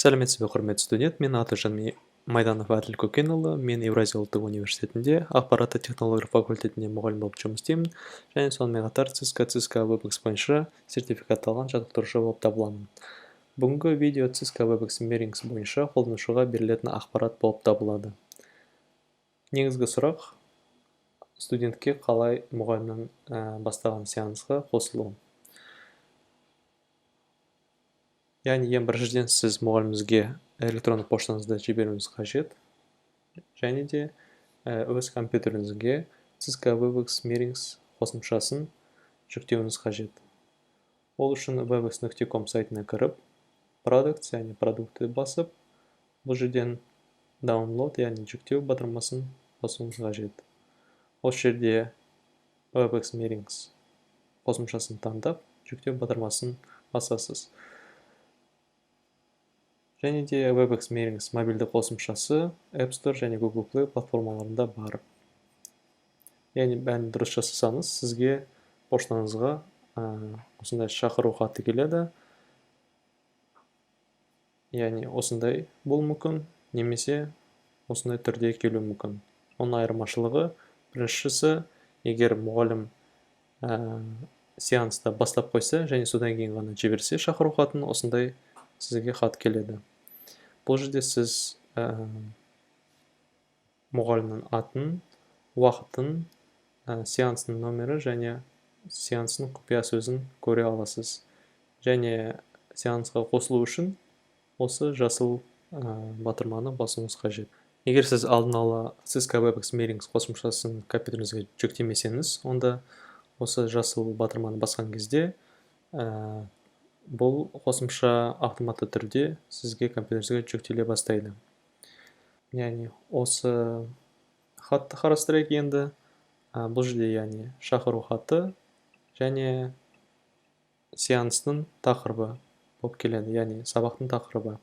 Сәлеметсіз бе, құрметті студент, мен Атажан Майданов Әділ Көкенұлы, мен Еуразия ұлттық университетінде ақпаратты технологиялар факультетінде мұғалім болып жұмыс істеймін, және сонымен қатар ЦСКА WebEx бойынша сертификатталған жаттықтырушы болып табыламын. Бүгінгі видео ЦСКА WebEx Meetings бойынша қолданушыға берілетін ақпарат болып табылады. Негізгі сұрақ студентке қалай мұғалімнің бастаған сеансқа қосылу. Яғни ең біріншіден сіз мұғаліміңізге электронды поштаңызды жіберуіңіз қажет, және де өз компьютеріңізге ЦСКА WebEx Meetings қосымшасын жүктеуіңіз қажет. Ол үшін webex.com сайтына кіріп, Products, яғни продукты басып, бұл жерден Download, яғни жүктеу батырмасын басуыңыз қажет. Осы жерде WebEx Meetings қосымшасын таңдап, жүктеу батырмасын басасыз. Және де WebEx Meetings мобильді қосымшасы App Store және Google Play платформаларында бар. Яғни бәрін дұрыс жасасаңыз, сізге поштаңызға осындай шақыру хаты келеді. Яғни осындай болуы мүмкін, немесе осындай түрде келуі мүмкін. Оның айырмашылығы, біріншісі, егер мұғалім сеанста бастап қойса, және содан кейін ғана жіберсе шақыру хатын, осындай сізге хат келеді. Бұл жерде сіз мұғалімнің атын, уақытын, сеанстың номері және сеанстың құпия сөзін көре аласыз. Және сеансқа қосылу үшін осы жасыл батырманы басуыңыз қажет. Егер сіз алдын ала ЦСКА WebEx Meetings қосымшасын компьютеріңізге жүктемесеңіз, онда осы жасыл батырманы басқан кезде бұл қосымша автоматты түрде сізге компьютеріңізге жүктеле бастайды. Яғни осы хатты қарастырайық енді. Бұл жерде яғни шақыру хаты және сеанстың тақырыбы болып келеді, яғни сабақтың тақырыбы.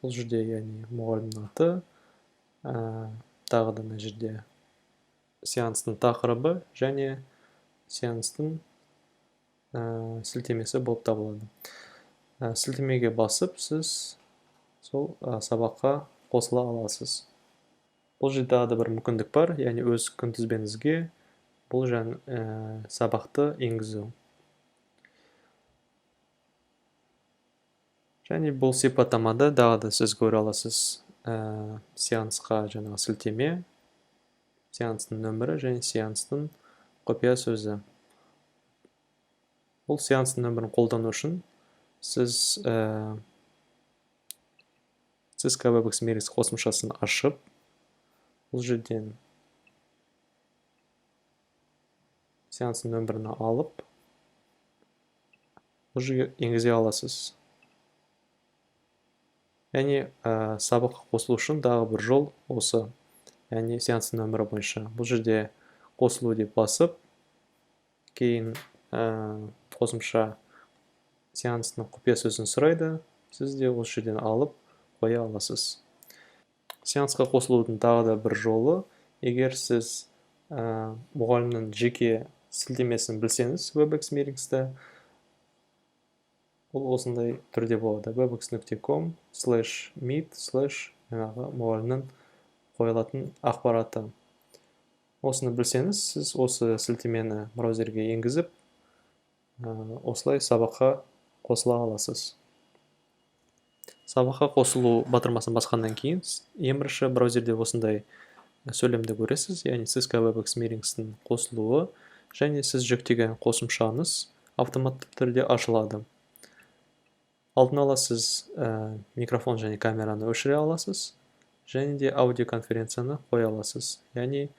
Бұл жерде яғни мұғалімнің аты, тағы да мына жерде сеанстың тақырыбы және сеанстың сілтемесі болып табылады. Сілтемеге басып, сіз сол сабаққа қосыла аласыз. Бұл жерде тағы да бір мүмкіндік бар, яғни өз күнтізбеңізге бұл сабақты енгізу. Және бұл сипаттамада тағы да сіз көре аласыз сеансқа жаңағы сілтеме, сеанстың нөмірі және сеанстың құпия сөзі. Бұл сеанстың нөмірін қолдану үшін сіз ЦСКА WebEx Meetings қосымшасын ашып, бұл жерден сеанстың нөмірін алып, бұл жерге енгізе аласыз. Яғни сабаққа қосылу үшін тағы бір жол осы, яғни сеанстың нөмірі бойынша. Бұл жерде қосылу деп басып, кейін қосымша сеанстың құпия сөзін сұрайды, сіз де осы жерден алып қоя аласыз. Сеансқа қосылудың тағы да бір жолы, егер сіз мұғалімнің жеке сілтемесін білсеңіз WebEx Meetings'та, ол осындай түрде болады. webex.com/meet/мұғалімнің қойылатын ақпараты. Осыны білсеңіз, сіз осы сілтемені браузерге енгізіп, осылай сабаққа қосыла аласыз. Сабаққа қосылу батырмасын басқаннан кейін, ең бірінші браузерде осындай сөйлемді көресіз, яғни ЦСКА WebEx Meetings'тің қосылуы, және сіз жүктеген қосымшаңыз автоматты түрде ашылады. Алдын ала сіз микрофон және камераны өшіре аласыз, және де аудиоконференцияны қоя аласыз. Яғни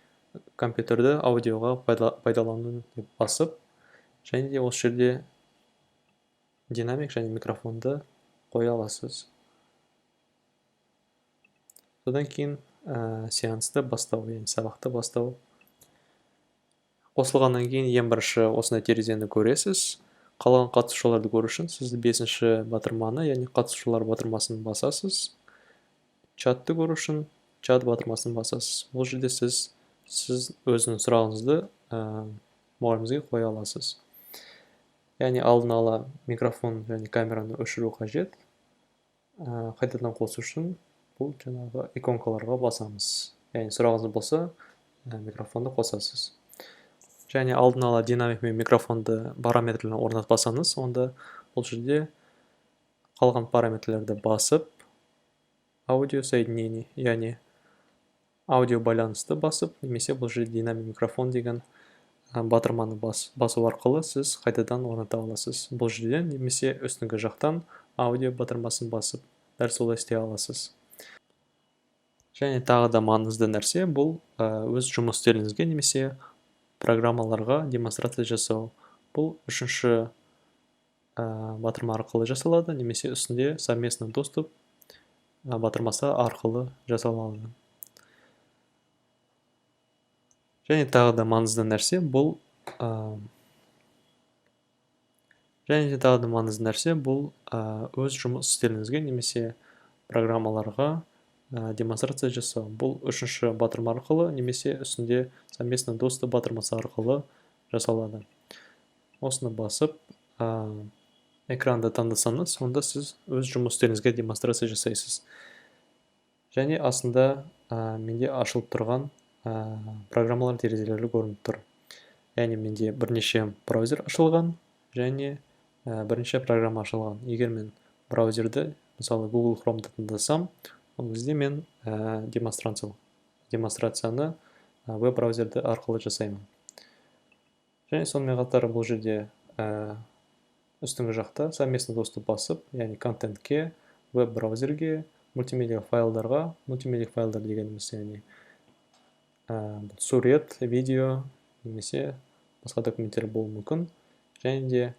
компьютерді аудиоға пайдалану деп басып, және де осы жерде динамик және микрофонды қоя аласыз. Содан кейін сеансты бастау, яғни сабақты бастау. Қосылғаннан кейін ең бірінші осындай терезені көресіз. Қалған қатысушыларды көру үшін сізді 5-ші батырманы, яғни қатысушылар батырмасын басасыз. Чатты көру үшін чат батырмасын басасыз. Бұл жерде сіз өзінің сұрағыңызды мұғаліміңізге қоя аласыз. Яғни алдын ала микрофон және камераны өшіру қажет. қайтадан қосу үшін бұл жаңағы иконкаларға басамыз. Яғни сұрағыңыз болса, микрофонды қосасыз. Және алдын ала динамик мен микрофонды параметрлерін орнатпасаңыз, онда бұл жерде қалған параметрлерді басып, аудио соединение, яғни аудио байланысты басып, немесе бұл жерде динамик микрофон деген батырманы басу арқылы сіз қайтадан орната аласыз. Бұл жерден немесе үстіңгі жақтан аудио батырмасын басып, дәл солай істей аласыз. Және тағы да маңызды нәрсе бұл өз жұмыс істеріңізге немесе программаларға демонстрация жасау. Бұл үшінші батырма арқылы жасалады, немесе үстінде совместный доступ батырмасы арқылы жасалады. Және тағы да маңызды нәрсе бұл өз жұмыс істеріңізге немесе программаларға демонстрация жасау. Бұл үшінші батырма арқылы немесе үстінде совместный доступ батырмасы арқылы жасалады. Осыны басып, экранды таңдасаңыз, онда сіз өз жұмыс істеріңізге демонстрация жасайсыз. Және астында менде ашылып тұрған программалар терезелері көрініп тұр. Яғни менде бірнеше браузер ашылған және бірнеше программа ашылған. Егер мен браузерді, мысалы Google Chrome'ды таңдасам, ол кезде мен демонстрацияны веб-браузерді арқылы жасаймын. Және сонымен қатар бұл жерде үстіңгі жақта совместный доступ басып, яғни контентке, веб-браузерге, мультимедиа файлдарға, мультимедиа файлдар дегеніміз, яғни сурет, видео, немесе басқа документтер болуы мүмкін. Және де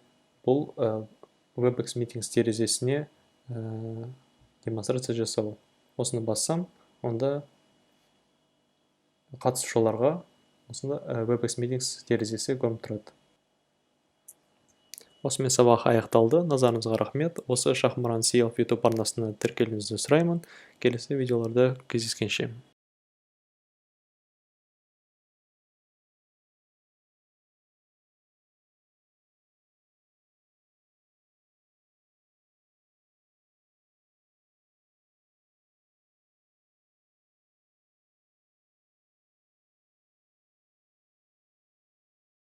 бұл WebEx Meetings терезесіне демонстрация жасау. Осыны бассам, онда қатысушыларға осында WebEx Meetings терезесі көрініп тұрады. Осымен сабақ аяқталды. Назарыңызға рахмет. Осы Шахмаран CLF YouTube арнасына тіркелуіңізді сұраймын. Келесі видеоларда кездескенше.